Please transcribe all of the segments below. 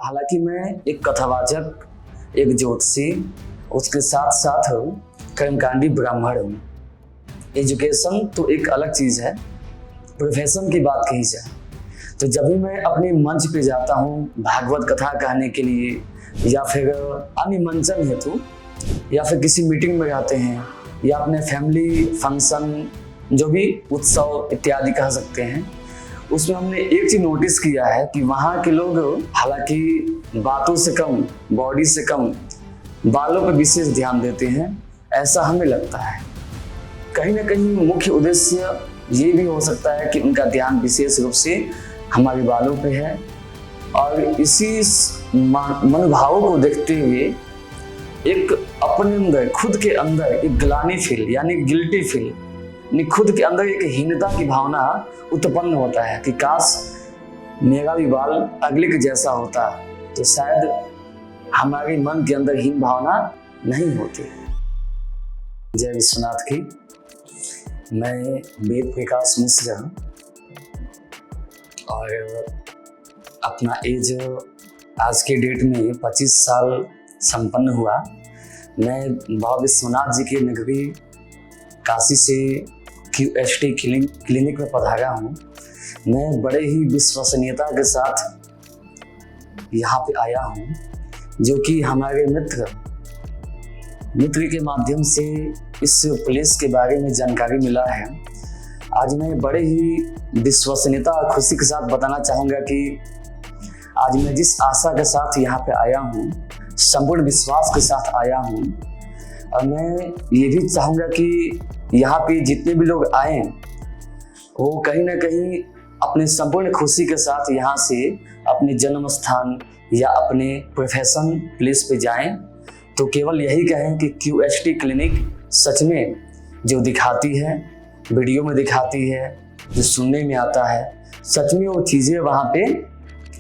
हालांकि मैं एक कथावाचक, एक ज्योतिषी, उसके साथ साथ कर्मकांडी ब्राह्मण हूँ। एजुकेशन तो एक अलग चीज़ है, प्रोफेशन की बात कही जाए तो जब भी मैं अपने मंच पे जाता हूँ भागवत कथा कहने के लिए या फिर अन्य मंचन हेतु या फिर किसी मीटिंग में जाते हैं या अपने फैमिली फंक्शन जो भी उत्सव इत्यादि कह सकते हैं, उसमें हमने एक चीज नोटिस किया है कि वहाँ के लोग हालांकि बातों से कम, बॉडी से कम बालों पर विशेष ध्यान देते हैं, ऐसा हमें लगता है। कहीं ना कहीं मुख्य उद्देश्य ये भी हो सकता है कि उनका ध्यान विशेष रूप से हमारे बालों पे है और इसी मनोभावों को देखते हुए एक अपने अंदर, खुद के अंदर एक ग्लानि फील यानी गिल्टी फील, खुद के अंदर एक हीनता की भावना उत्पन्न होता है कि काश मेरा भी बाल अगले के जैसा होता तो शायद हमारे मन के अंदर हीन भावना नहीं होती। जय विश्वनाथ की। मैं वेद प्रकाश मिश्र और अपना एज आज के डेट में 25 साल संपन्न हुआ। मैं बाबा विश्वनाथ जी की नगरी काशी से QST क्लिनिक में पधारा हूँ। मैं बड़े ही विश्वसनीयता के साथ यहाँ पे आया हूँ, जो कि हमारे मित्र के माध्यम से इस प्लेस के बारे में जानकारी मिला है। आज मैं बड़े ही विश्वसनीयता और खुशी के साथ बताना चाहूँगा कि आज मैं जिस आशा के साथ यहाँ पे आया हूँ, संपूर्ण विश्वास के साथ आया हूँ, और मैं ये भी चाहूँगा कि यहाँ पे जितने भी लोग आए वो कहीं ना कहीं अपने संपूर्ण खुशी के साथ यहाँ से अपने जन्म स्थान या अपने प्रोफेशन प्लेस पे जाएं, तो केवल यही कहें कि QST क्लिनिक सच में जो दिखाती है, वीडियो में दिखाती है, जो सुनने में आता है, सच में वो चीज़ें वहाँ पे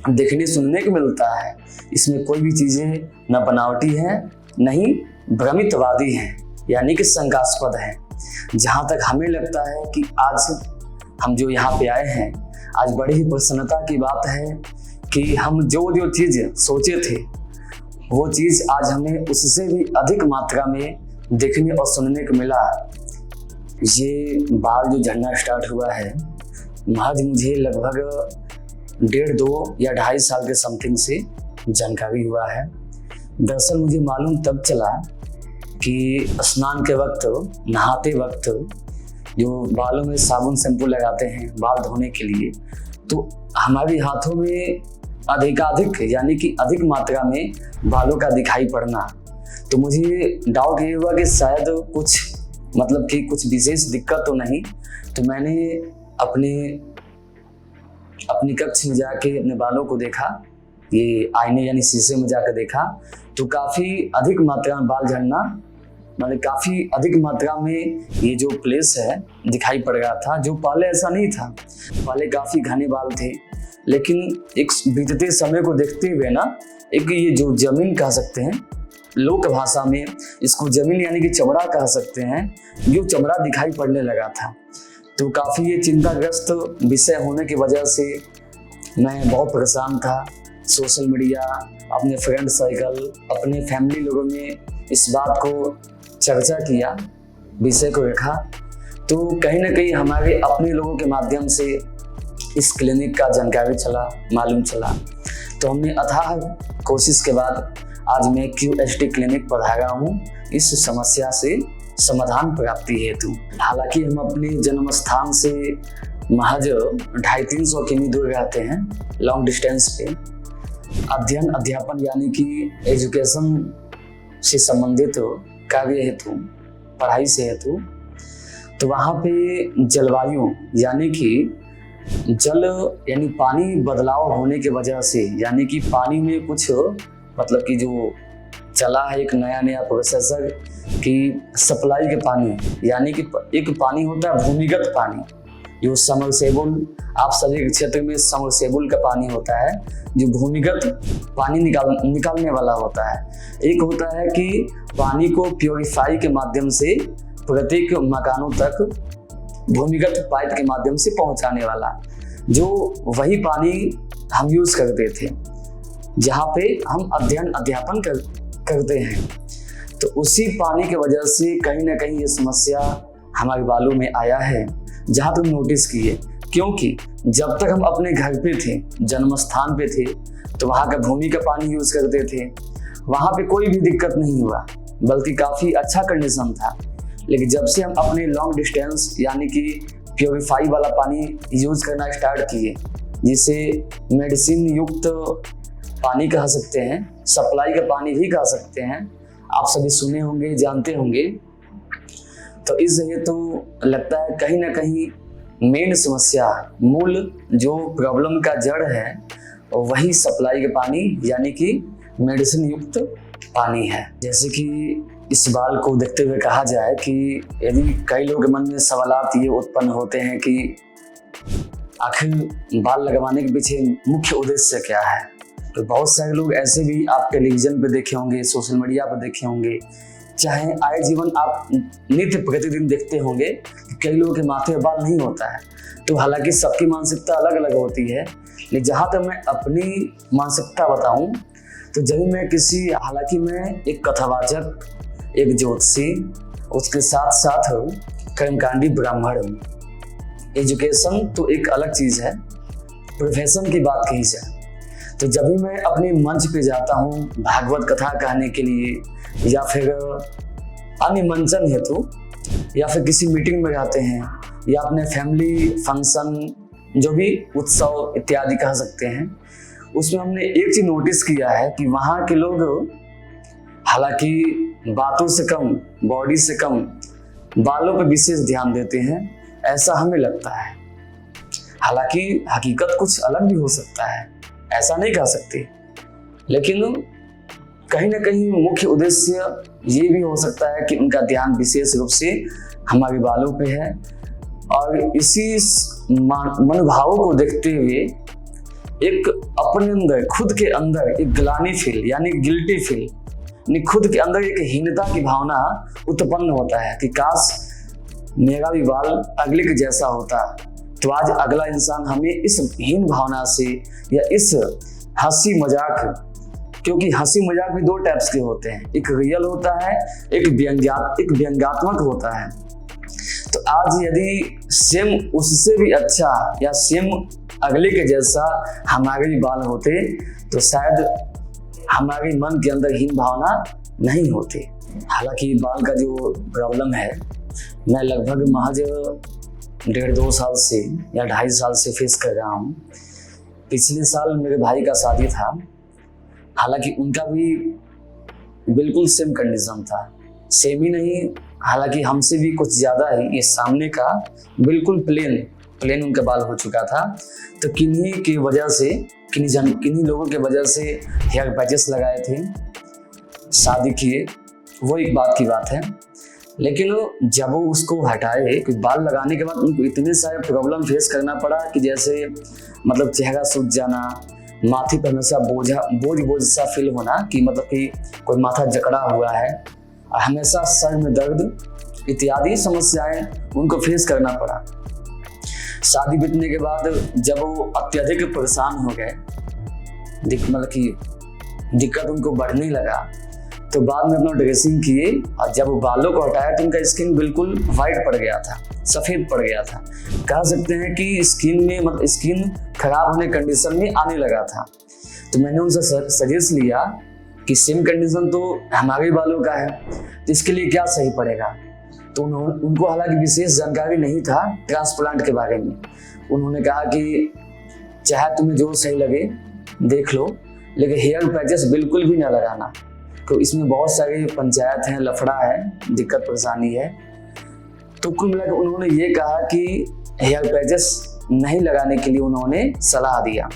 देखने सुनने को मिलता है। इसमें कोई भी चीज़ें न बनावटी हैं, न ही भ्रमितवादी हैं, यानी कि शंकास्पद हैं। जहाँ तक हमें लगता है कि आज हम जो यहाँ पे आए हैं, आज बड़ी ही प्रसन्नता की बात है कि हम जो चीज़ सोचे थे वो चीज़ आज हमें उससे भी अधिक मात्रा में देखने और सुनने को मिला। ये बाल जो झड़ना स्टार्ट हुआ है, महज मुझे लगभग 1.5-2 या 2.5 साल के समथिंग से जानकारी हुआ है। दरअसल मुझे मालूम तब चला कि स्नान के वक्त, नहाते वक्त जो बालों में साबुन शैम्पू लगाते हैं बाल धोने के लिए, तो हमारे हाथों में अधिकाधिक यानी कि अधिक मात्रा में बालों का दिखाई पड़ना। तो मुझे डाउट ये हुआ कि शायद कुछ विशेष दिक्कत तो नहीं। तो मैंने अपनी कक्ष में जाके अपने बालों को देखा, ये आईने यानी शीशे में जाकर देखा, तो काफ़ी अधिक मात्रा में बाल झड़ना, मतलब काफ़ी अधिक मात्रा में ये जो प्लेस है दिखाई पड़ रहा था, जो पहले ऐसा नहीं था। पहले काफ़ी घने बाल थे, लेकिन एक बीतते समय को देखते हुए ना, एक ये जो जमीन कह सकते हैं, लोक भाषा में इसको जमीन यानी कि चमड़ा कह सकते हैं, जो चमड़ा दिखाई पड़ने लगा था। तो काफ़ी ये चिंताग्रस्त विषय होने की वजह से मैं बहुत परेशान था। सोशल मीडिया, अपने फ्रेंड सर्कल, अपने फैमिली लोगों में इस बात को चर्चा किया, विषय को रखा, तो कहीं ना कहीं हमारे अपने लोगों के माध्यम से इस क्लिनिक का जानकारी चला, मालूम चला। तो हमने अथाह कोशिश के बाद आज मैं QST क्लिनिक पधारा हूँ इस समस्या से समाधान प्राप्ति हेतु। हालांकि हम अपने जन्म स्थान से महज 250-300 किमी दूर रहते हैं, लॉन्ग डिस्टेंस पे। अध्ययन अध्यापन यानी कि एजुकेशन से संबंधित कार्य हेतु, पढ़ाई से हेतु, तो वहाँ पे जलवायु यानी कि जल यानी पानी बदलाव होने की वजह से, यानी कि पानी में कुछ मतलब कि जो चला है एक नया प्रोसेसर की सप्लाई के पानी, यानी कि एक पानी होता है भूमिगत पानी, जो समरसेबुल, आप सभी के क्षेत्र में समरसेबुल का पानी होता है, जो भूमिगत पानी निकालने वाला होता है। एक होता है कि पानी को प्योरीफाई के माध्यम से प्रत्येक मकानों तक भूमिगत पाइप के माध्यम से पहुंचाने वाला, जो वही पानी हम यूज करते थे। जहाँ पे हम अध्यापन करते हैं। तो उसी पानी की वजह से कहीं ना कहीं ये समस्या हमारे बालों में आया है, जहाँ तुम नोटिस किए। क्योंकि जब तक हम अपने घर पे थे, जन्म स्थान पे थे, तो वहाँ का भूमि का पानी यूज करते थे, वहाँ पे कोई भी दिक्कत नहीं हुआ, बल्कि काफ़ी अच्छा कंडीशन था। लेकिन जब से हम अपने लॉन्ग डिस्टेंस यानी कि प्योरीफाई वाला पानी यूज करना स्टार्ट किए, जिसे मेडिसिन युक्त पानी कह सकते हैं, सप्लाई का पानी भी कह सकते हैं, आप सभी सुने होंगे, जानते होंगे, तो इस हेतु तो लगता है कहीं ना कहीं मेन समस्या, मूल जो प्रॉब्लम का जड़ है, वही सप्लाई के पानी यानी कि मेडिसिन युक्त पानी है। जैसे कि इस बाल को देखते हुए कहा जाए कि यदि कई लोगों के मन में सवालात ये उत्पन्न होते हैं कि आखिर बाल लगवाने के पीछे मुख्य उद्देश्य क्या है। तो बहुत सारे लोग ऐसे भी आप टेलीविजन पे देखे होंगे, सोशल मीडिया पर देखे होंगे, चाहे आए जीवन आप नित्य प्रतिदिन देखते होंगे कि कई लोगों के माथे में बाल नहीं होता है। तो हालांकि सबकी मानसिकता अलग अलग होती है, लेकिन जहाँ तक मैं अपनी मानसिकता बताऊं तो जब हालांकि मैं एक कथावाचक, एक ज्योतिषी, उसके साथ साथ कर्मकांडी ब्राह्मण हूँ। एजुकेशन तो एक अलग चीज़ है, प्रोफेशन की बात कही जाए तो जब भी मैं अपने मंच पे जाता हूँ भागवत कथा कहने के लिए या फिर अन्य मंचन हेतु या फिर किसी मीटिंग में जाते हैं या अपने फैमिली फंक्शन जो भी उत्सव इत्यादि कह सकते हैं, उसमें हमने एक चीज नोटिस किया है कि वहाँ के लोग हालांकि बातों से कम, बॉडी से कम बालों पर विशेष ध्यान देते हैं, ऐसा हमें लगता है। हालांकि हकीकत कुछ अलग भी हो सकता है, ऐसा नहीं कह सकते, लेकिन कहीं ना कहीं मुख्य उद्देश्य ये भी हो सकता है कि उनका ध्यान विशेष रूप से हमारे बालों पे है। और इसी मनोभावों को देखते हुए एक अपने अंदर, खुद के अंदर एक ग्लानि फील यानी गिल्टी फील यानी खुद के अंदर एक हीनता की भावना उत्पन्न होता है कि काश मेरा भी बाल अगले के जैसा होता, तो आज अगला इंसान हमें इस हीन भावना से या इस हंसी मजाक, क्योंकि हंसी मजाक भी दो टाइप्स के होते हैं, एक रियल होता है, एक व्यंग्यात्मक होता है। तो आज यदि सेम उससे भी अच्छा या सेम अगले के जैसा हमारे भी बाल होते तो शायद हमारे मन के अंदर हीन भावना नहीं होती। हालांकि बाल का जो प्रॉब्लम है मैं लगभग महज 1.5-2 साल से या 2.5 साल से फेस कर रहा हूँ। पिछले साल मेरे भाई का शादी था, हालांकि उनका भी बिल्कुल सेम कंडीशन था, सेम ही नहीं हालांकि हमसे भी कुछ ज़्यादा ही, ये सामने का बिल्कुल प्लेन उनका बाल हो चुका था। तो किन्हीं की वजह से, किन्हीं लोगों के वजह से हेयर पैचेस लगाए थे, शादी किए, वो एक बात की बात है। लेकिन जब वो उसको हटाए, कि बाल लगाने के बाद उनको इतने सारे प्रॉब्लम फेस करना पड़ा कि जैसे मतलब चेहरा सूज जाना, माथे पर हमेशा बोझ सा फील होना कि मतलब कि कोई माथा जकड़ा हुआ है, हमेशा सर में दर्द इत्यादि समस्याएं उनको फेस करना पड़ा। शादी बीतने के बाद जब वो अत्यधिक परेशान हो गए, मतलब कि दिक्कत उनको बढ़ने लगा, तो बाद में अपना ड्रेसिंग किए और जब बालों को हटाया तो उनका स्किन बिल्कुल वाइट पड़ गया था, सफ़ेद पड़ गया था। कह सकते हैं कि स्किन खराब होने कंडीशन में आने लगा था। तो मैंने उनसे सजेस्ट लिया कि सेम कंडीशन तो हमारे बालों का है, तो इसके लिए क्या सही पड़ेगा। तो उनको हालांकि विशेष जानकारी नहीं था ट्रांसप्लांट के बारे में। उन्होंने कहा कि चाहे तुम्हें जो सही लगे देख लो, लेकिन हेयर पैचेस बिल्कुल भी ना लगाना, तो इसमें बहुत सारी पंचायत हैं, लफड़ा है, दिक्कत परेशानी है। तो कुल मिलाकर उन्होंने ये कहा कि हेयर पैचेस नहीं लगाने के लिए उन्होंने सलाह दिया।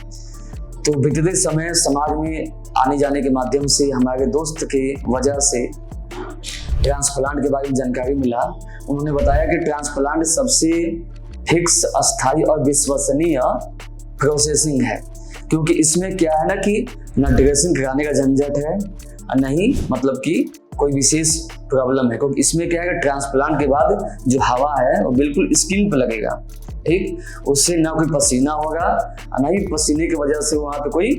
तो बीतते समय समाज में आने जाने के माध्यम से हमारे दोस्त के वजह से ट्रांसप्लांट के बारे में जानकारी मिला। उन्होंने बताया कि ट्रांसप्लांट सबसे फिक्स, अस्थायी और विश्वसनीय प्रोसेसिंग है, क्योंकि इसमें क्या है ना कि ना ड्रेसिंग कराने का झंझट है, नहीं मतलब कि कोई विशेष प्रॉब्लम है, क्योंकि इसमें क्या है, ट्रांसप्लांट के बाद जो हवा है वो बिल्कुल स्किन पर लगेगा, ठीक, उससे ना कोई पसीना होगा, ना ही पसीने की वजह से वहाँ पे कोई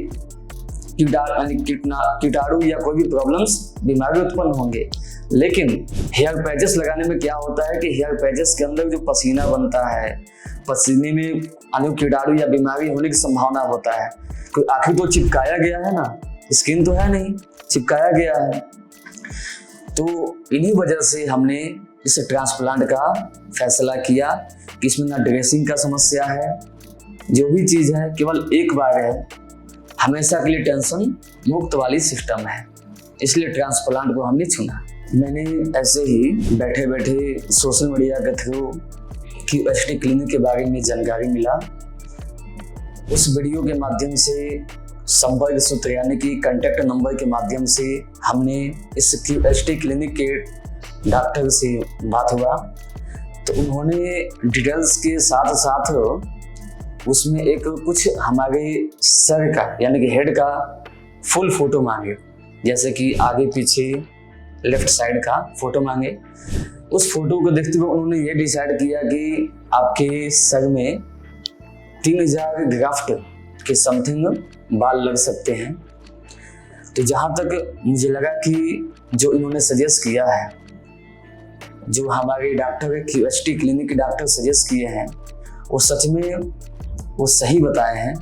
कीटाणु या कोई भी प्रॉब्लम्स बीमारी उत्पन्न होंगे। लेकिन हेयर पैचेस लगाने में क्या होता है कि हेयर पैचेस के अंदर जो पसीना बनता है, पसीने में अनेक कीटाणु या बीमारी होने की संभावना होता है। तो आखिर तो चिपकाया गया है ना, स्किन तो है नहीं, चिपकाया गया है। तो इन्हीं वजह से हमने इस ट्रांसप्लांट का फैसला किया कि इसमें ना ड्रेसिंग का समस्या है, जो भी चीज़ है केवल एक बार है, हमेशा के लिए टेंशन मुक्त वाली सिस्टम है, इसलिए ट्रांसप्लांट को हमने चुना। मैंने ऐसे ही बैठे बैठे सोशल मीडिया के थ्रू QHT क्लिनिक के बारे में जानकारी मिला। उस वीडियो के माध्यम से संपर्क सूत्र यानी कि कॉन्टैक्ट नंबर के माध्यम से हमने इस QHT क्लिनिक के डॉक्टर से बात हुआ। तो उन्होंने डिटेल्स के साथ साथ उसमें एक कुछ हमारे सर का यानी कि हेड का फुल फोटो मांगे, जैसे कि आगे पीछे लेफ्ट साइड का फोटो मांगे। उस फोटो को देखते हुए उन्होंने ये डिसाइड किया कि आपके सर में 3000 ग्राफ्ट के समथिंग बाल लग सकते हैं। तो जहाँ तक मुझे लगा कि जो इन्होंने सजेस्ट किया है, जो हमारे डॉक्टर QHT क्लिनिक के डॉक्टर सजेस्ट किए हैं, वो सच में वो सही बताए हैं।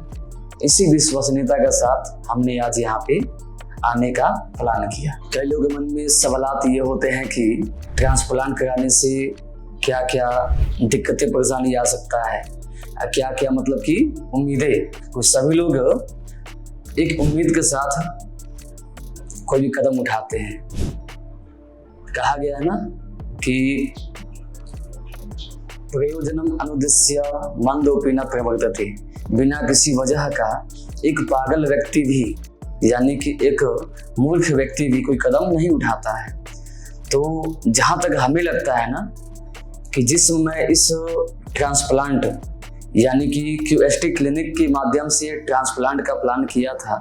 इसी विश्वसनीयता के साथ हमने आज यहाँ पे आने का प्लान किया। कई लोगों के मन में सवालात ये होते हैं कि ट्रांसप्लांट कराने से क्या क्या दिक्कतें परेशानी आ सकता है, क्या क्या मतलब कि उम्मीदें। कुछ सभी लोग एक उम्मीद के साथ कोई भी कदम उठाते हैं। कहा गया है ना कि प्रयोजनम अनुद्देश्य मंदोपि न प्रवर्तते, बिना किसी वजह का एक पागल व्यक्ति भी यानी कि एक मूर्ख व्यक्ति भी कोई कदम नहीं उठाता है। तो जहाँ तक हमें लगता है ना कि जिस समय इस ट्रांसप्लांट यानी कि QHT क्लिनिक के माध्यम से ट्रांसप्लांट का प्लान किया था,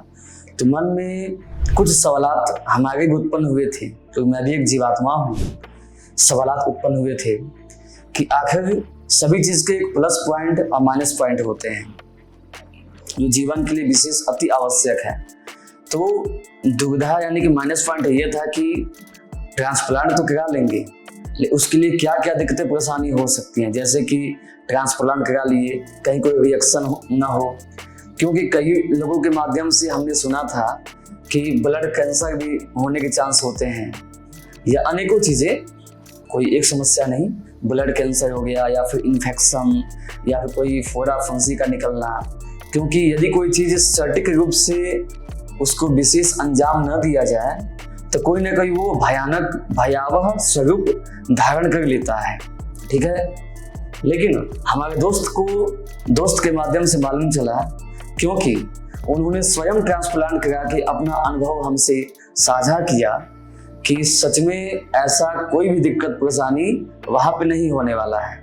तो मन में कुछ सवालात हमारे भी उत्पन्न हुए थे। तो मैं भी एक जीवात्मा हूँ, सवालात उत्पन्न हुए थे कि आखिर सभी चीज़ के एक प्लस पॉइंट और माइनस पॉइंट होते हैं जो जीवन के लिए विशेष अति आवश्यक है। तो दुविधा यानी कि माइनस पॉइंट ये था कि ट्रांसप्लांट तो करा लेंगे, लेकिन उसके लिए क्या क्या दिक्कतें परेशानी हो सकती हैं। जैसे कि ट्रांसप्लांट करा लिए, कहीं कोई रिएक्शन ना हो, क्योंकि कई लोगों के माध्यम से हमने सुना था कि ब्लड कैंसर भी होने के चांस होते हैं, या अनेकों चीज़ें, कोई एक समस्या नहीं, ब्लड कैंसर हो गया या फिर इन्फेक्शन या फिर कोई फोड़ा फंसी का निकलना। क्योंकि यदि कोई चीज़ सटीक रूप से उसको विशेष अंजाम न दिया जाए तो कोई ना कोई वो भयावह स्वरूप धारण कर लेता है, ठीक है। लेकिन हमारे दोस्त के माध्यम से मालूम चला, क्योंकि उन्होंने स्वयं ट्रांसप्लांट करा के अपना अनुभव हमसे साझा किया कि सच में ऐसा कोई भी दिक्कत परेशानी वहाँ पे नहीं होने वाला है।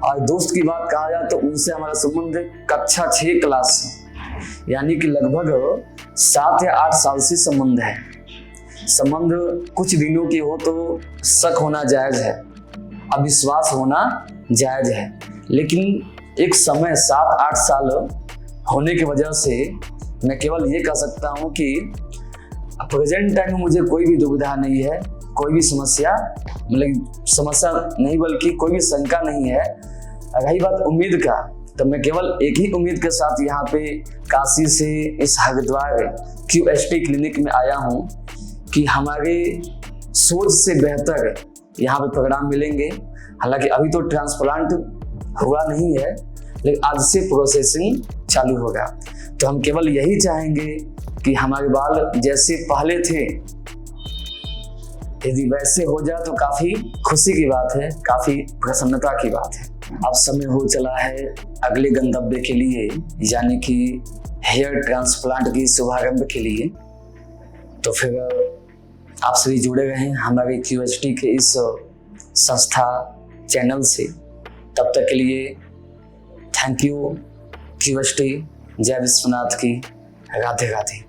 और दोस्त की बात कहा जाए तो उनसे हमारा संबंध कक्षा 6 क्लास यानी कि लगभग 7 या 8 साल से संबंध है। संबंध कुछ दिनों की हो तो शक होना जायज है, अविश्वास होना जायज है, लेकिन एक समय 7-8 साल होने की वजह से मैं केवल ये कह सकता हूँ कि प्रेजेंट टाइम में मुझे कोई भी दुविधा नहीं है, कोई भी समस्या नहीं बल्कि कोई भी शंका नहीं है। रही बात उम्मीद का, तो मैं केवल एक ही उम्मीद के साथ यहाँ पे काशी से इस हरिद्वार QHT क्लिनिक में आया हूँ कि हमारे सोच से बेहतर यहाँ पे परिणाम मिलेंगे। हालांकि अभी तो ट्रांसप्लांट हुआ नहीं है, लेकिन आज से प्रोसेसिंग चालू होगा। तो हम केवल यही चाहेंगे कि हमारे बाल जैसे पहले थे यदि वैसे हो जाए तो काफ़ी खुशी की बात है, काफ़ी प्रसन्नता की बात है। अब समय हो चला है अगले गंतव्य के लिए, यानी कि हेयर ट्रांसप्लांट की शुभारंभ के लिए। तो फिर आप सभी जुड़े रहें हमारे QHT के इस संस्था चैनल से। तब तक के लिए थैंक यू QHT, जय विश्वनाथ की, राधे राधे।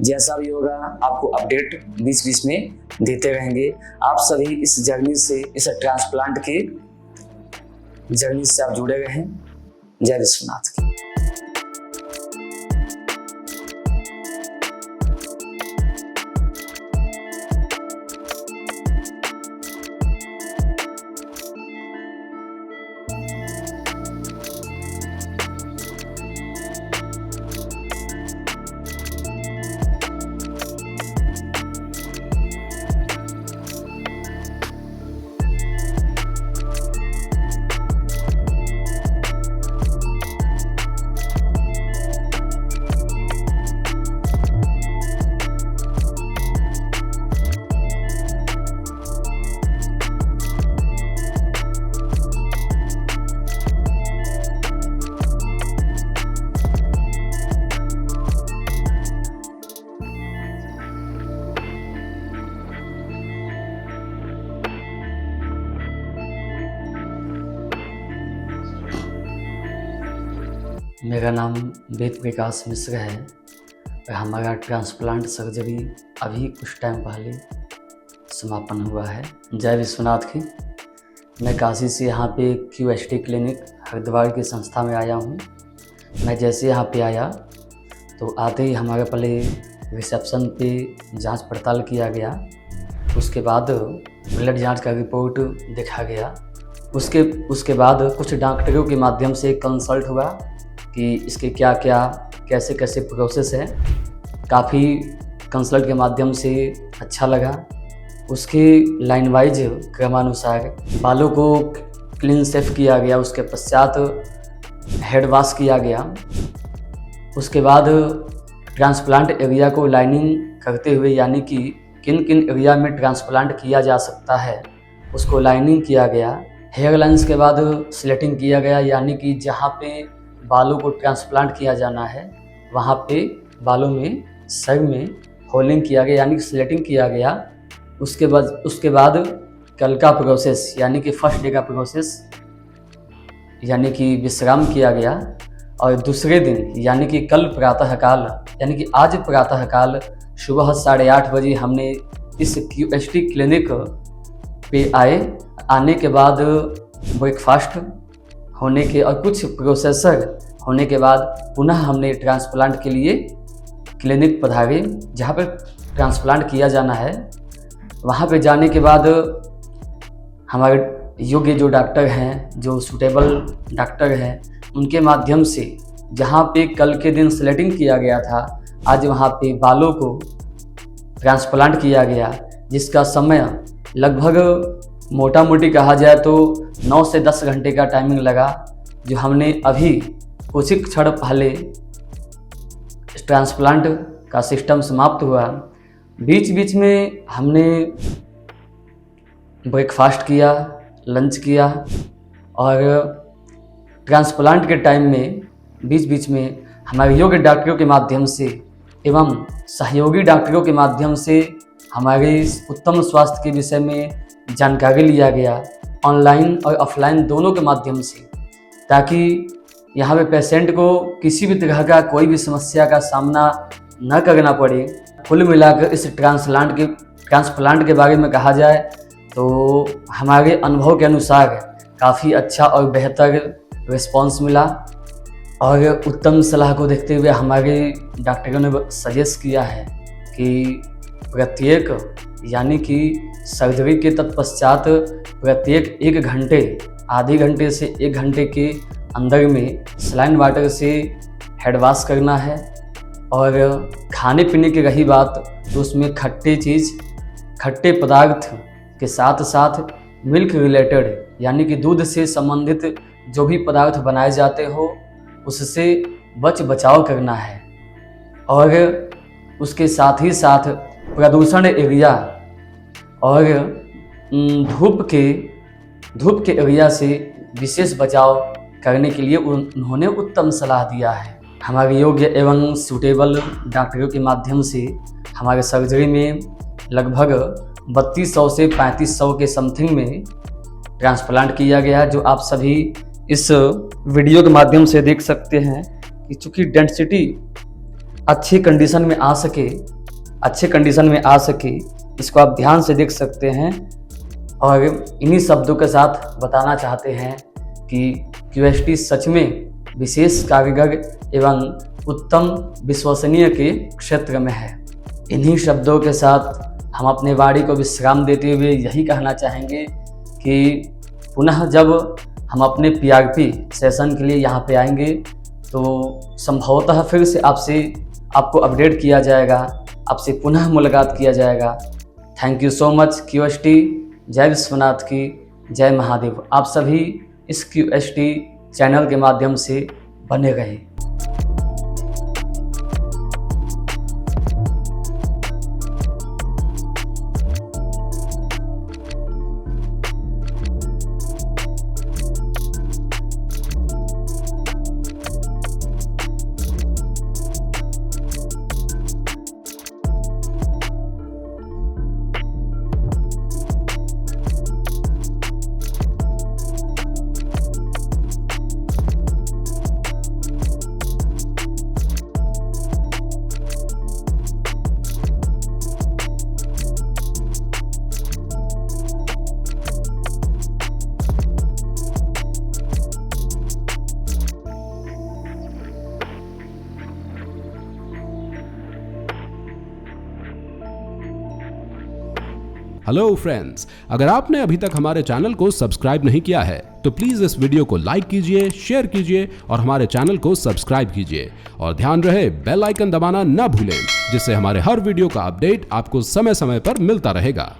जैसा भी होगा आपको अपडेट बीच बीच में देते रहेंगे। आप सभी इस जर्नी से, इस ट्रांसप्लांट के जर्नी से आप जुड़े रहें। जय विश्वनाथ की। मेरा नाम वेद प्रकाश मिश्र है और हमारा ट्रांसप्लांट सर्जरी अभी कुछ टाइम पहले समापन हुआ है। जय विश्वनाथ की। मैं काशी से यहाँ पे QST क्लिनिक हरिद्वार की संस्था में आया हूँ। मैं जैसे यहाँ पे आया तो आते ही हमारे पहले रिसेप्शन पे जांच पड़ताल किया गया। उसके बाद ब्लड जांच का रिपोर्ट देखा गया। उसके बाद कुछ डॉक्टरों के माध्यम से कंसल्ट हुआ कि इसके क्या क्या कैसे कैसे प्रोसेस है। काफ़ी कंसल्ट के माध्यम से अच्छा लगा। उसके लाइन वाइज क्रमानुसार बालों को क्लीन शेव किया गया। उसके पश्चात हेड वॉश किया गया। उसके बाद ट्रांसप्लांट एरिया को लाइनिंग करते हुए, यानी कि किन किन एरिया में ट्रांसप्लांट किया जा सकता है उसको लाइनिंग किया गया। हेयर लाइन्स के बाद स्लेटिंग किया गया, यानी कि जहाँ पे बालों को ट्रांसप्लांट किया जाना है वहाँ पे बालों में सर में होलिंग किया गया, यानी कि स्लेटिंग किया गया। उसके बाद कल का प्रोसेस, यानी कि फर्स्ट डे का प्रोसेस, यानी कि विश्राम किया गया। और दूसरे दिन यानी कि कल प्रातःकाल, यानी कि आज प्रातःकाल सुबह 8:30 बजे हमने इस QST क्लिनिक पे आने के बाद ब्रेकफास्ट होने के और कुछ प्रोसेसर होने के बाद पुनः हमने ट्रांसप्लांट के लिए क्लिनिक पधारे जहाँ पर ट्रांसप्लांट किया जाना है। वहाँ पे जाने के बाद हमारे योग्य जो डॉक्टर हैं, जो सूटेबल डॉक्टर हैं, उनके माध्यम से जहाँ पे कल के दिन स्लेटिंग किया गया था, आज वहाँ पे बालों को ट्रांसप्लांट किया गया, जिसका समय लगभग मोटा मोटी कहा जाए तो 9 से 10 घंटे का टाइमिंग लगा। जो हमने अभी कुछ ही क्षण पहले ट्रांसप्लांट का सिस्टम समाप्त हुआ। बीच बीच में हमने ब्रेकफास्ट किया, लंच किया और ट्रांसप्लांट के टाइम में बीच बीच में हमारे योग्य डॉक्टरों के माध्यम से एवं सहयोगी डॉक्टरों के माध्यम से हमारे उत्तम स्वास्थ्य के विषय में जानकारी लिया गया, ऑनलाइन और ऑफलाइन दोनों के माध्यम से, ताकि यहाँ पे पेशेंट को किसी भी तरह का कोई भी समस्या का सामना न करना पड़े। कुल मिलाकर इस ट्रांसप्लांट के बारे में कहा जाए तो हमारे अनुभव के अनुसार काफ़ी अच्छा और बेहतर रिस्पांस मिला। और उत्तम सलाह को देखते हुए हमारे डॉक्टरों ने सजेस्ट किया है कि प्रत्येक, यानी कि सर्जरी के तत्पश्चात प्रत्येक 1 घंटे, आधे घंटे से 1 घंटे के अंदर में सलाइन वाटर से हेड वॉश करना है। और खाने पीने की रही बात तो उसमें खट्टे पदार्थ के साथ साथ मिल्क रिलेटेड, यानी कि दूध से संबंधित जो भी पदार्थ बनाए जाते हो उससे बचाव करना है। और उसके साथ ही साथ प्रदूषण एरिया और धूप के एरिया से विशेष बचाव करने के लिए उन्होंने उत्तम सलाह दिया है। हमारे योग्य एवं सूटेबल डॉक्टरों के माध्यम से हमारे सर्जरी में लगभग 3200 से 3500 के समथिंग में ट्रांसप्लांट किया गया है, जो आप सभी इस वीडियो के माध्यम से देख सकते हैं कि चूँकि डेंसिटी अच्छे कंडीशन में आ सके इसको आप ध्यान से देख सकते हैं। और इन्हीं शब्दों के साथ बताना चाहते हैं कि QST सच में विशेष कारगर एवं उत्तम विश्वसनीय के क्षेत्र में है। इन्हीं शब्दों के साथ हम अपने वाणी को विश्राम देते हुए यही कहना चाहेंगे कि पुनः जब हम अपने PRP सेशन के लिए यहाँ पे आएंगे तो संभवतः फिर से आपको अपडेट किया जाएगा, आपसे पुनः मुलाकात किया जाएगा। Thank you so much QST। जय विश्वनाथ की, जय महादेव। आप सभी इस QST चैनल के माध्यम से बने रहें। हेलो फ्रेंड्स, अगर आपने अभी तक हमारे चैनल को सब्सक्राइब नहीं किया है तो प्लीज इस वीडियो को लाइक कीजिए, शेयर कीजिए और हमारे चैनल को सब्सक्राइब कीजिए। और ध्यान रहे बेल आइकन दबाना ना भूलें, जिससे हमारे हर वीडियो का अपडेट आपको समय समय पर मिलता रहेगा।